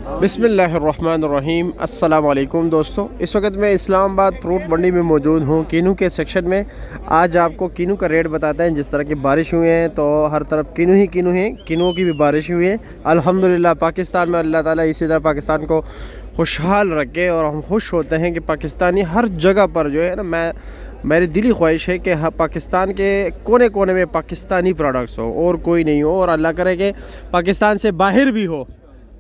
बिस्मिल्लाहिर्रहमानिर्रहीम। अस्सलाम वालेकुम दोस्तों, इस वक्त मैं इस्लामाबाद फ्रूट मंडी में मौजूद हूँ, कीनू के सेक्शन में। आज आपको कीनू का रेट बताते हैं। जिस तरह की बारिश हुई है तो हर तरफ कीनू ही कीनू है, कीनू की भी बारिश हुई है अल्हम्दुलिल्लाह। पाकिस्तान में अल्लाह ताला इसी तरह पाकिस्तान को खुशहाल रखे और हम खुश होते हैं कि पाकिस्तानी हर जगह पर जो है ना, मेरी दिली ख्वाहिश है कि पाकिस्तान के कोने कोने में पाकिस्तानी प्रोडक्ट्स हो और कोई नहीं हो, और अल्लाह करे कि पाकिस्तान से बाहर भी हो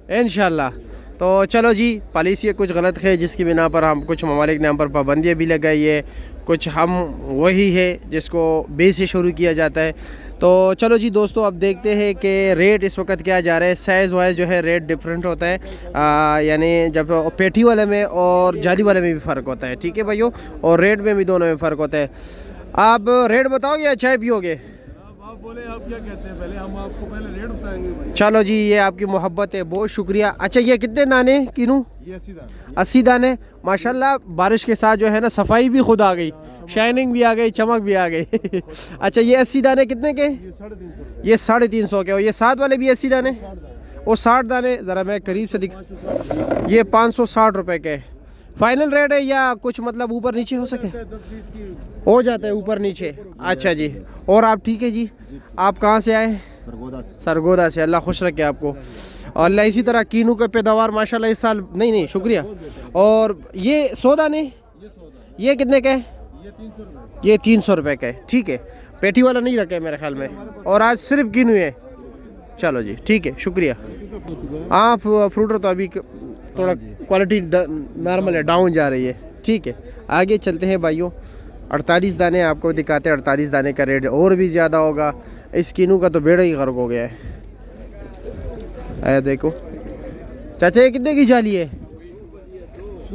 इंशाल्लाह। तो चलो जी, पॉलिसी कुछ गलत है जिसकी बिना पर हम कुछ ममालिक ने हम पर पाबंदियाँ भी लगाई है, कुछ हम वही है जिसको बे से शुरू किया जाता है। तो चलो जी दोस्तों, अब देखते हैं कि रेट इस वक्त क्या जा रहा है। साइज़ वाइज जो है रेट डिफरेंट होता है, यानी जब पेटी वाले में और जाली वाले में भी फ़र्क होता है, ठीक है भाइयों, और रेट में भी दोनों में फ़र्क होता है। आप रेट बताओगे या चाय पियोगे? बोले आप क्या कहते हैं, पहले हम आपको पहले रेट बताएंगे भाई। चलो जी, ये आपकी मोहब्बत है, बहुत शुक्रिया। अच्छा, ये कितने दाने कीनू? ये 80 दाने। 80 दाने। माशाल्लाह, बारिश के साथ जो है ना सफाई भी खुद आ गई, शाइनिंग भी आ गई, चमक भी आ गई। अच्छा, ये 80 दाने कितने के? ये 350 के। और ये साथ वाले भी 80 दाने? वो 60 दाने। ज़रा मैं करीब से दिख, ये 560 रुपये के फाइनल रेट है या कुछ मतलब ऊपर नीचे हो सके? 10-20 की हो जाता है ऊपर नीचे। अच्छा जी, और आप ठीक है जी? आप कहाँ से आए? सरगोदा से। अल्लाह खुश रखे आपको, और अल्लाह इसी तरह कीनू का पैदावार माशाल्लाह इस साल। नहीं शुक्रिया। और ये 100 दाने ये कितने के? ये 300 रुपये का है, ठीक है। पेटी वाला नहीं रखा है मेरे ख्याल में, और आज सिर्फ कीनू है। चलो जी, ठीक है, शुक्रिया। आप फ्रूटर तो अभी थोड़ा क्वालिटी नॉर्मल है, डाउन जा रही है, ठीक है। आगे चलते हैं भाइयों। 48 दाने आपको दिखाते हैं। 48 दाने का रेट और भी ज़्यादा होगा। इस कीनू का तो बेड़ा ही गर्क हो गया है। आया देखो चाचा, ये कितने की जाली है?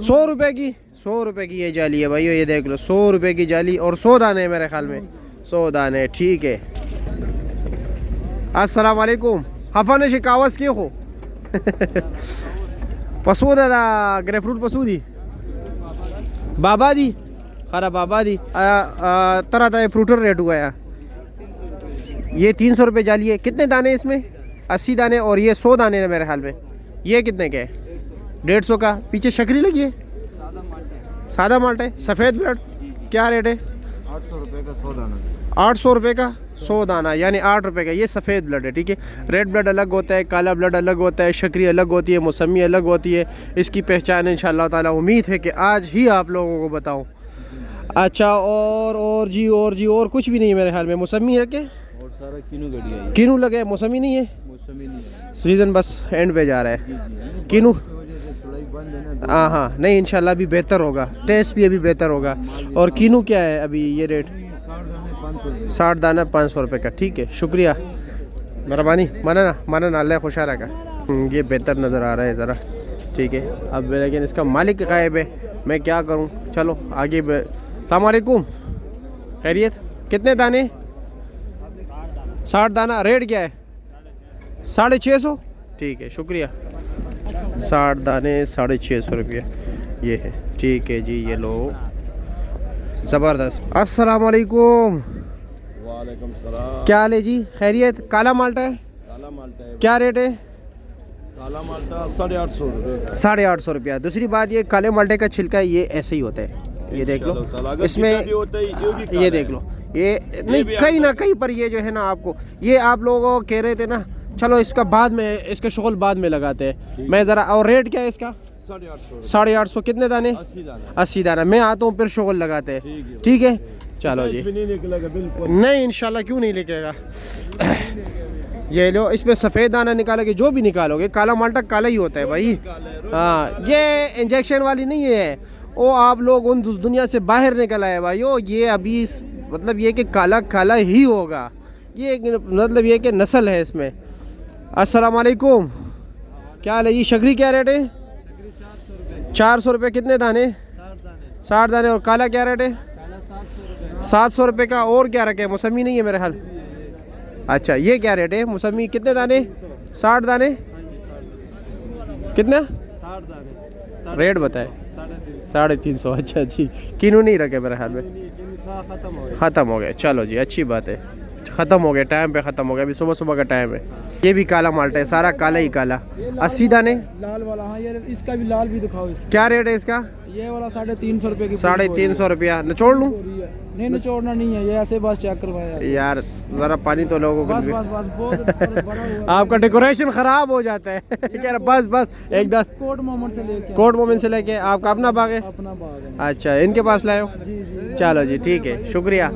100 रुपये की। 100 रुपये की ये जाली है भाइयों, ये देख लो, 100 रुपये की जाली, और 100 दाने मेरे ख्याल में, 100 दाने, ठीक है। अस्सलाम वालेकुम। हफाने शिकावस के हो? पसूद दा ग्रे फ्रूट पसूदी बाबा दी खरा बाबा दी तरह तरह फ्रूटर रेट हुआ है। ये 300 रुपये जाली है। कितने दाने इसमें? 80 दाने, और ये 100 दाने हैं मेरे ख्याल में। ये कितने के? 150 का। पीछे शक्री लगी है, सादा माल्टा है। सफ़ेद ब्लड क्या रेट है? 800 रुपये का 100 दाना। 800 रुपये का 100 दाना, यानी 8 रुपये का। ये सफ़ेद ब्लड है, ठीक है। रेड ब्लड अलग होता है, काला ब्लड अलग होता है, शक्री अलग होती है, मौसमी अलग होती है। इसकी पहचान इंशाअल्लाह ताला उम्मीद है कि आज ही आप लोगों को बताऊं। अच्छा, और जी और कुछ भी नहीं है मेरे ख्याल में। मौसमी है क्या? और सारा कीनू गड़ी है। कीनू लगे, मौसमी नहीं है। मौसमी नहीं है, सीज़न बस एंड पे जा रहा है कीनू। हाँ हाँ, नहीं इंशाल्लाह अभी बेहतर होगा, टेस्ट भी अभी बेहतर होगा। और कीनू क्या है अभी ये रेट? 60 दाना 500 रुपये का, ठीक है, शुक्रिया, मेहरबानी। माना ना, अल्लाह खुशहाल रखा। ये बेहतर नज़र आ रहा है ज़रा, ठीक है। अब लेकिन इसका मालिक गायब है, मैं क्या करूँ। चलो आगे। अस्सलाम वालेकुम, खैरियत? कितने दाने? 60 दाना। रेट क्या है? 650, ठीक है, शुक्रिया। 60 दाने 650 रुपये ये है, ठीक है जी। ये लो, ज़बरदस्त। अस्सलाम वालेकुम। वालेकुम सलाम। क्या हाल है जी? खैरियत? काला माल्टा है? काला माल्टा है। क्या रेट है? काला माल्टा 850 रुपये। 850 रुपया। दूसरी बात, ये काले माल्टे का छिलका ये ऐसे ही होता है, ये देख लो इसमें, ये देख लो, ये नहीं कहीं ना कहीं पर ये जो है ना, आपको ये आप लोग कह रहे थे ना, चलो इसका बाद में, इसका शुगल बाद में लगाते हैं। मैं ज़रा, और रेट क्या है इसका? 850। कितने दाने? 80 दाना। मैं आता हूँ फिर शुगल लगाते हैं, ठीक है। चलो जी, नहीं निकलेगा बिल्कुल नहीं इंशाल्लाह, क्यों नहीं निकलेगा। ये लो, इसमें सफ़ेद दाना निकालोगे, जो भी निकालोगे, काला माल्टा काला ही होता है भाई। हाँ, ये इंजेक्शन वाली नहीं है, वो आप लोग उन दुनिया से बाहर निकल आए भाई। ये अभी मतलब ये कि काला काला ही होगा, ये मतलब ये कि नस्ल है इसमें। अस्सलाम वालेकुम, क्या हाल है जी? शक्री क्या रेट है? 400 रुपये। कितने दाने? 60 दाने। और काला क्या रेट है? 700 रुपये का। और क्या रखे? मौसमी नहीं है मेरे ख्याल। अच्छा, ये क्या रेट है? मौसमी कितने दाने? 60 दाने। कितना? 60 दाने। रेट बताए? 350। अच्छा जी, कीनू नहीं रखे मेरे ख्याल में, ख़त्म हो गया। चलो जी, अच्छी बात है, ख़त्म हो गया, टाइम पे ख़त्म हो गया, अभी सुबह सुबह का टाइम है। ये भी काला माल्टा है, सारा काला ही काला। 80 दाने लाल वाला, हाँ ये इसका भी लाल भी दिखाओ इसका। क्या रेट है इसका? ये वाला 350 रुपये की। 350 रुपया। निचोड़ लूँ? नहीं निचोड़ना नहीं है, ये ऐसे बस चेक करवाया यार ज़रा पानी तो लोगों को बस बस बस बहुत बड़ा हुआ। आपका डेकोरेशन ख़राब हो जाता है। कह रहा बस बस एकदम कोट मोमेंट से लेके, कोट मोमेंट से लेके। आपका अपना बाग है? अपना बाग है। अच्छा, इनके पास लाए हो? जी जी। चलो जी, ठीक है, शुक्रिया।